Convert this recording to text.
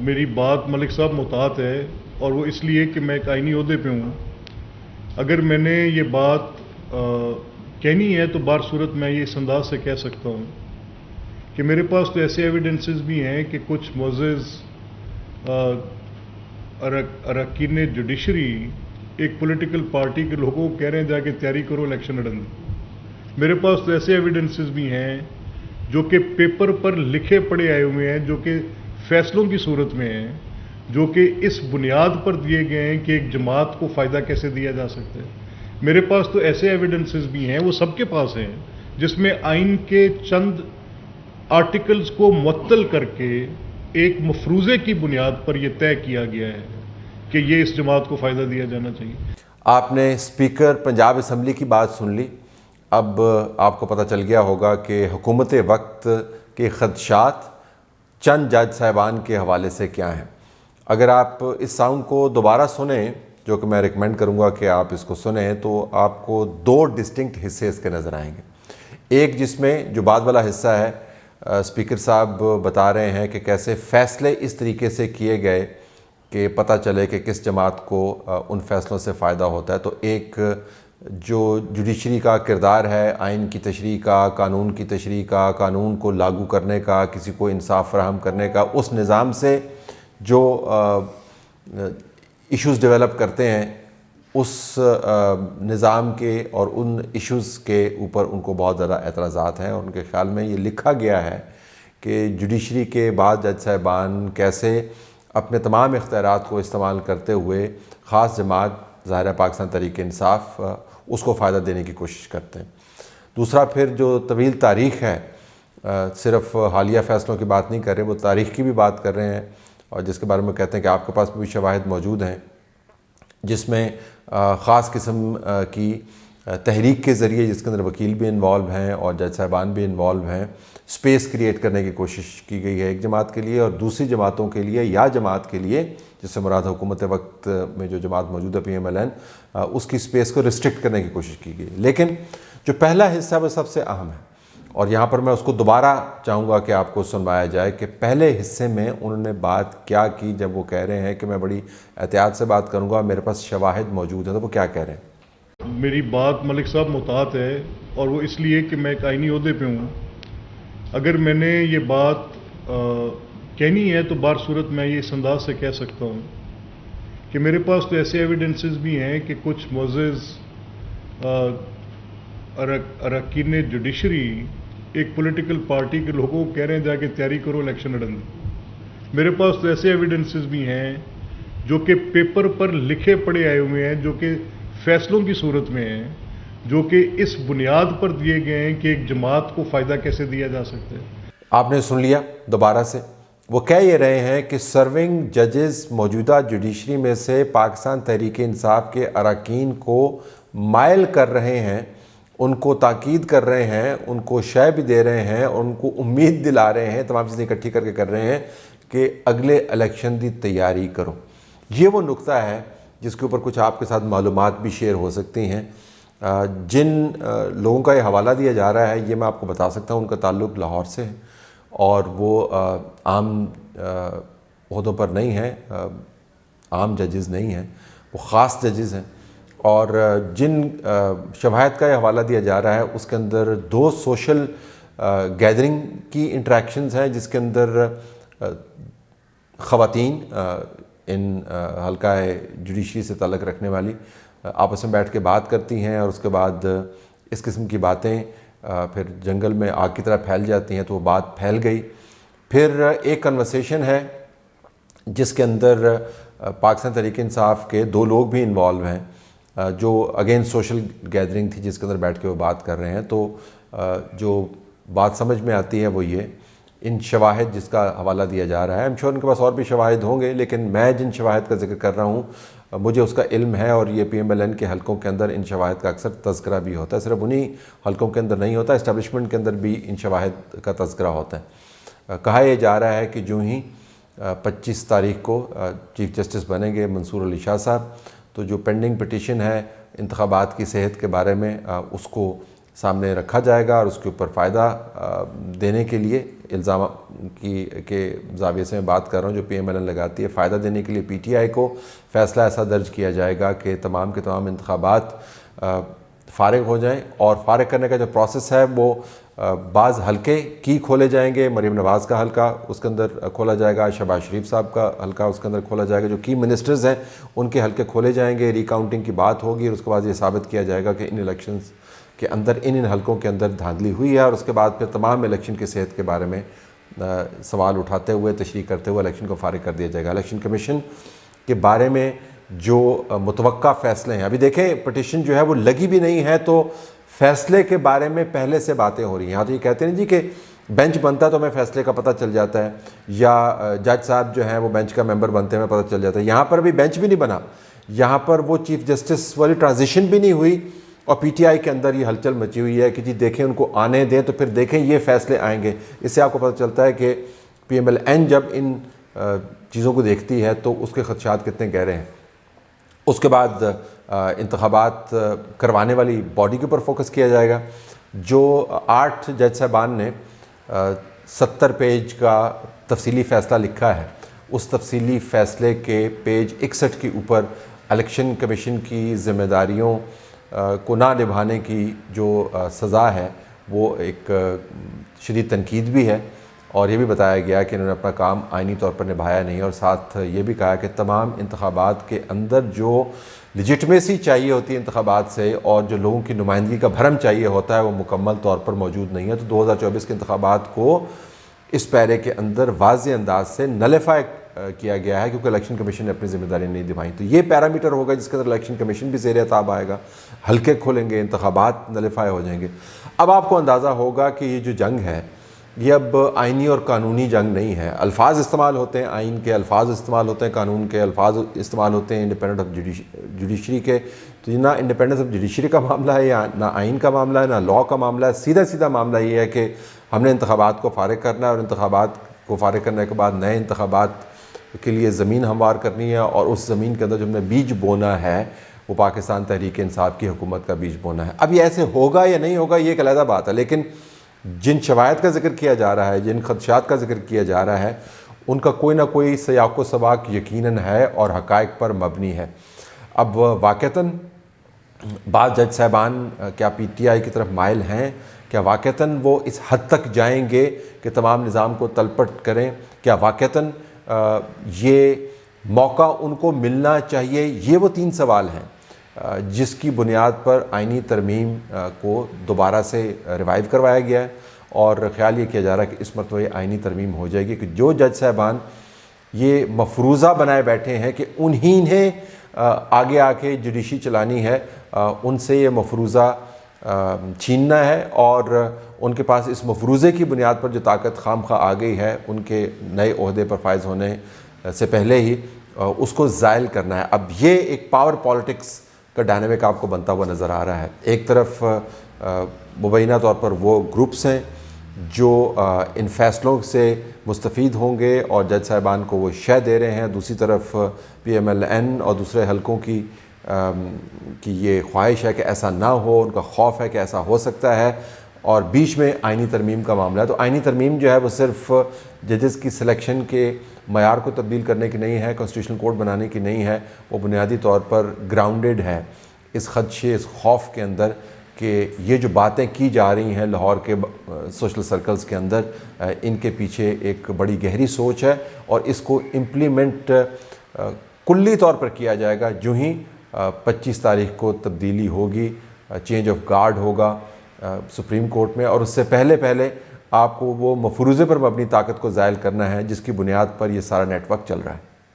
میری بات ملک صاحب محتاط ہے اور وہ اس لیے کہ میں ایک آئینی عہدے پہ ہوں. اگر میں نے یہ بات کہنی ہے تو بار صورت میں یہ اس انداز سے کہہ سکتا ہوں کہ میرے پاس تو ایسے ایویڈنسز بھی ہیں کہ کچھ معزز اراکین جوڈیشری ایک پولیٹیکل پارٹی کے لوگوں کو کہہ رہے ہیں جا کے تیاری کرو الیکشن لڑنے. میرے پاس تو ایسے ایویڈنسز بھی ہیں جو کہ پیپر پر لکھے پڑے آئے ہوئے ہیں، جو کہ فیصلوں کی صورت میں ہیں، جو کہ اس بنیاد پر دیے گئے ہیں کہ ایک جماعت کو فائدہ کیسے دیا جا سکتا ہے. میرے پاس تو ایسے ایویڈنسز بھی ہیں، وہ سب کے پاس ہیں، جس میں آئین کے چند آرٹیکلز کو معطل کر کے ایک مفروضے کی بنیاد پر یہ طے کیا گیا ہے کہ یہ اس جماعت کو فائدہ دیا جانا چاہیے. آپ نے اسپیکر پنجاب اسمبلی کی بات سن لی. اب آپ کو پتہ چل گیا ہوگا کہ حکومت وقت کے خدشات چند جج صاحبان کے حوالے سے کیا ہیں. اگر آپ اس ساؤنڈ کو دوبارہ سنیں، جو کہ میں ریکمینڈ کروں گا کہ آپ اس کو سنیں، تو آپ کو دو ڈسٹنکٹ حصے اس کے نظر آئیں گے. ایک جس میں جو بعد والا حصہ ہے، اسپیکر صاحب بتا رہے ہیں کہ کیسے فیصلے اس طریقے سے کیے گئے کہ پتہ چلے کہ کس جماعت کو ان فیصلوں سے فائدہ ہوتا ہے. تو ایک جو جوڈیشری کا کردار ہے، آئین کی تشریح کا، قانون کی تشریح کا، قانون کو لاگو کرنے کا، کسی کو انصاف فراہم کرنے کا، اس نظام سے جو ایشوز ڈیولپ کرتے ہیں، اس نظام کے اور ان ایشوز کے اوپر ان کو بہت زیادہ اعتراضات ہیں. اور ان کے خیال میں یہ لکھا گیا ہے کہ جوڈیشری کے بعد جج صاحبان کیسے اپنے تمام اختیارات کو استعمال کرتے ہوئے خاص جماعت ظاہر پاکستان تحریک انصاف اس کو فائدہ دینے کی کوشش کرتے ہیں. دوسرا پھر جو طویل تاریخ ہے، صرف حالیہ فیصلوں کی بات نہیں کر رہے، وہ تاریخ کی بھی بات کر رہے ہیں، اور جس کے بارے میں کہتے ہیں کہ آپ کے پاس بھی شواہد موجود ہیں، جس میں خاص قسم کی تحریک کے ذریعے، جس کے اندر وکیل بھی انوالو ہیں اور جج صاحبان بھی انوالو ہیں، سپیس کریٹ کرنے کی کوشش کی گئی ہے ایک جماعت کے لیے، اور دوسری جماعتوں کے لیے یا جماعت کے لیے، جس سے مراد حکومت وقت میں جو جماعت موجود ہے PMLN، اس کی سپیس کو ریسٹرکٹ کرنے کی کوشش کی گئی. لیکن جو پہلا حصہ ہے وہ سب سے اہم ہے، اور یہاں پر میں اس کو دوبارہ چاہوں گا کہ آپ کو سنوایا جائے کہ پہلے حصے میں انہوں نے بات کیا کی جب وہ کہہ رہے ہیں کہ میں بڑی احتیاط سے بات کروں گا، میرے پاس شواہد موجود ہیں. تو وہ کیا کہہ رہے ہیں؟ میری بات ملک صاحب محتاط ہے اور وہ اس لیے کہ میں ایک آئینی عہدے پہ ہوں. اگر میں نے یہ بات کہنی ہے تو بار صورت میں یہ اس انداز سے کہہ سکتا ہوں کہ میرے پاس تو ایسے ایویڈنسز بھی ہیں کہ کچھ معزز اراکین جوڈیشری ایک پولیٹیکل پارٹی کے لوگوں کو کہہ رہے ہیں جا کے تیاری کرو الیکشن لڑنے. میرے پاس تو ایسے ایویڈنسز بھی ہیں جو کہ پیپر پر لکھے پڑے آئے ہوئے ہیں، جو کہ فیصلوں کی صورت میں ہیں، جو کہ اس بنیاد پر دیے گئے ہیں کہ ایک جماعت کو فائدہ کیسے دیا جا سکتا ہے. آپ نے سن لیا دوبارہ سے. وہ کہہ یہ رہے ہیں کہ سرونگ ججز موجودہ جوڈیشری میں سے پاکستان تحریک انصاف کے اراکین کو مائل کر رہے ہیں، ان کو تاکید کر رہے ہیں، ان کو شے بھی دے رہے ہیں، اور ان کو امید دلا رہے ہیں، تمام چیزیں اکٹھی کر کے کر رہے ہیں کہ اگلے الیکشن دی تیاری کرو. یہ وہ نقطہ ہے جس کے اوپر کچھ آپ کے ساتھ معلومات بھی شیئر ہو سکتی ہیں. جن لوگوں کا یہ حوالہ دیا جا رہا ہے، یہ میں آپ کو بتا سکتا ہوں، ان کا تعلق لاہور سے ہے، اور وہ عام عہدوں پر نہیں ہیں، عام ججز نہیں ہیں، وہ خاص ججز ہیں. اور جن شواہد کا یہ حوالہ دیا جا رہا ہے، اس کے اندر 2 سوشل گیدرنگ کی انٹریکشنز ہیں، جس کے اندر خواتین ان حلقہ جوڈیشری سے تعلق رکھنے والی آپس میں بیٹھ کے بات کرتی ہیں، اور اس کے بعد اس قسم کی باتیں پھر جنگل میں آگ کی طرح پھیل جاتی ہیں. تو وہ بات پھیل گئی. پھر ایک کنورسیشن ہے جس کے اندر پاکستان تحریک انصاف کے 2 لوگ بھی انوالو ہیں، جو اگین سوشل گیدرنگ تھی جس کے اندر بیٹھ کے وہ بات کر رہے ہیں. تو جو بات سمجھ میں آتی ہے وہ یہ، ان شواہد جس کا حوالہ دیا جا رہا ہے، I'm sure ان کے پاس اور بھی شواہد ہوں گے، لیکن میں جن شواہد کا ذکر کر رہا ہوں مجھے اس کا علم ہے، اور یہ PMLN کے حلقوں کے اندر ان شواہد کا اکثر تذکرہ بھی ہوتا ہے. صرف انہی حلقوں کے اندر نہیں ہوتا، اسٹیبلشمنٹ کے اندر بھی ان شواہد کا تذکرہ ہوتا ہے. کہا یہ جا رہا ہے کہ جو ہی 25 تاریخ کو چیف جسٹس بنیں گے منصور علی شاہ صاحب، تو جو پینڈنگ پٹیشن ہے انتخابات کی صحت کے بارے میں، اس کو سامنے رکھا جائے گا اور اس کے اوپر فائدہ دینے کے لیے الزام کے زاویے سے میں بات کر رہا ہوں جو PMLN لگاتی ہے، فائدہ دینے کے لیے PTI کو فیصلہ ایسا درج کیا جائے گا کہ تمام کے تمام انتخابات فارغ ہو جائیں، اور فارغ کرنے کا جو پروسیس ہے وہ بعض حلقے کی کھولے جائیں گے۔ مریم نواز کا حلقہ اس کے اندر کھولا جائے گا، شہباز شریف صاحب کا حلقہ اس کے اندر کھولا جائے گا، جو کی منسٹرز ہیں ان کے حلقے کھولے جائیں گے، ری کاؤنٹنگ کی بات ہوگی، اور اس کے بعد یہ ثابت کیا جائے گا کہ ان الیکشنز کے اندر ان حلقوں کے اندر دھاندلی ہوئی ہے، اور اس کے بعد پھر تمام الیکشن کی صحت کے بارے میں سوال اٹھاتے ہوئے تشریح کرتے ہوئے الیکشن کو فارغ کر دیا جائے گا۔ الیکشن کمیشن کے بارے میں جو متوقع فیصلے ہیں، ابھی دیکھیں پٹیشن جو ہے وہ لگی بھی نہیں ہے تو فیصلے کے بارے میں پہلے سے باتیں ہو رہی ہیں۔ یہاں تو یہ کہتے ہیں جی کہ بینچ بنتا تو ہمیں فیصلے کا پتہ چل جاتا ہے، یا جج صاحب جو ہیں وہ بینچ کا ممبر بنتے ہیں ہمیں پتہ چل جاتا ہے۔ یہاں پر بھی بینچ بھی نہیں بنا، یہاں پر وہ چیف جسٹس والی ٹرانزیشن بھی نہیں ہوئی، اور PTI کے اندر یہ ہلچل مچی ہوئی ہے کہ جی دیکھیں ان کو آنے دیں تو پھر دیکھیں یہ فیصلے آئیں گے۔ اس سے آپ کو پتہ چلتا ہے کہ PMLN جب ان چیزوں کو دیکھتی ہے تو اس کے خدشات کتنے گہرے ہیں۔ اس کے بعد انتخابات کروانے والی باڈی کے اوپر فوکس کیا جائے گا۔ جو 8 جج صاحبان نے 70 پیج کا تفصیلی فیصلہ لکھا ہے، اس تفصیلی فیصلے کے پیج 61 کے اوپر الیکشن کمیشن کی ذمہ داریوں کو نہ نبھانے کی جو سزا ہے وہ ایک شدید تنقید بھی ہے، اور یہ بھی بتایا گیا کہ انہوں نے اپنا کام آئینی طور پر نبھایا نہیں، اور ساتھ یہ بھی کہا کہ تمام انتخابات کے اندر جو لیجٹمیسی چاہیے ہوتی ہے انتخابات سے، اور جو لوگوں کی نمائندگی کا بھرم چاہیے ہوتا ہے، وہ مکمل طور پر موجود نہیں ہے۔ تو 2024 کے انتخابات کو اس پیرے کے اندر واضح انداز سے نلیفائی کیا گیا ہے، کیونکہ الیکشن کمیشن نے اپنی ذمہ داری نہیں نبھائی۔ تو یہ پیرامیٹر ہوگا جس کے اندر الیکشن کمیشن بھی زیر اعتاب آئے گا، حلقے کھولیں گے، انتخابات نلیفائی ہو جائیں گے۔ اب آپ کو اندازہ ہوگا کہ یہ جو جنگ ہے یہ اب آئینی اور قانونی جنگ نہیں ہے۔ الفاظ استعمال ہوتے ہیں، آئین کے الفاظ استعمال ہوتے ہیں، قانون کے الفاظ استعمال ہوتے ہیں، انڈیپینڈنٹ آف جوڈیشری کے۔ تو نہ انڈیپینڈنس آف جوڈیشری کا معاملہ ہے، یا نہ آئین کا معاملہ ہے، نہ لاء کا معاملہ ہے۔ سیدھا معاملہ یہ ہے کہ ہم نے انتخابات کو فارغ کرنا ہے، اور انتخابات کو فارغ کرنے کے بعد نئے انتخابات کے لیے زمین ہموار کرنی ہے، اور اس زمین کے اندر جو ہم نے بیج بونا ہے وہ پاکستان تحریک انصاف کی حکومت کا بیج بونا ہے۔ اب یہ ایسے ہوگا یا نہیں ہوگا یہ ایک علیحدہ بات ہے، لیکن جن شواہد کا ذکر کیا جا رہا ہے، جن خدشات کا ذکر کیا جا رہا ہے، ان کا کوئی نہ کوئی سیاق و سباق یقیناً ہے اور حقائق پر مبنی ہے۔ اب واقعتاً بعض جج صاحبان کیا PTI کی طرف مائل ہیں؟ کیا واقعتاً وہ اس حد تک جائیں گے کہ تمام نظام کو تلپٹ کریں؟ کیا واقعتاً یہ موقع ان کو ملنا چاہیے؟ یہ وہ 3 سوال ہیں جس کی بنیاد پر آئینی ترمیم کو دوبارہ سے ریوائیو کروایا گیا ہے، اور خیال یہ کیا جا رہا ہے کہ اس مرتبہ یہ آئینی ترمیم ہو جائے گی کہ جو جج صاحبان یہ مفروضہ بنائے بیٹھے ہیں کہ انہی نے آگے آ کے جوڈیشری چلانی ہے، ان سے یہ مفروضہ چھیننا ہے، اور ان کے پاس اس مفروضے کی بنیاد پر جو طاقت خام خواہ آ گئی ہے ان کے نئے عہدے پر فائز ہونے سے پہلے ہی اس کو زائل کرنا ہے۔ اب یہ ایک پاور پالیٹکس کا ڈائنامک آپ کو بنتا ہوا نظر آ رہا ہے۔ ایک طرف مبینہ طور پر وہ گروپس ہیں جو ان فیصلوں سے مستفید ہوں گے اور جج صاحبان کو وہ شے دے رہے ہیں، دوسری طرف PMLN اور دوسرے حلقوں کی یہ خواہش ہے کہ ایسا نہ ہو، ان کا خوف ہے کہ ایسا ہو سکتا ہے، اور بیچ میں آئینی ترمیم کا معاملہ ہے۔ تو آئینی ترمیم جو ہے وہ صرف ججز کی سلیکشن کے معیار کو تبدیل کرنے کی نہیں ہے، کانسٹیٹیوشنل کوڈ بنانے کی نہیں ہے، وہ بنیادی طور پر گراؤنڈڈ ہے اس خدشے، اس خوف کے اندر کہ یہ جو باتیں کی جا رہی ہیں لاہور کے سوشل سرکلز کے اندر، ان کے پیچھے ایک بڑی گہری سوچ ہے، اور اس کو امپلیمنٹ کلی طور پر کیا جائے گا جو ہی 25 تاریخ کو تبدیلی ہوگی، چینج آف گارڈ ہوگا سپریم کورٹ میں، اور اس سے پہلے آپ کو وہ مفروضے پر مبنی طاقت کو زائل کرنا ہے جس کی بنیاد پر یہ سارا نیٹ ورک چل رہا ہے۔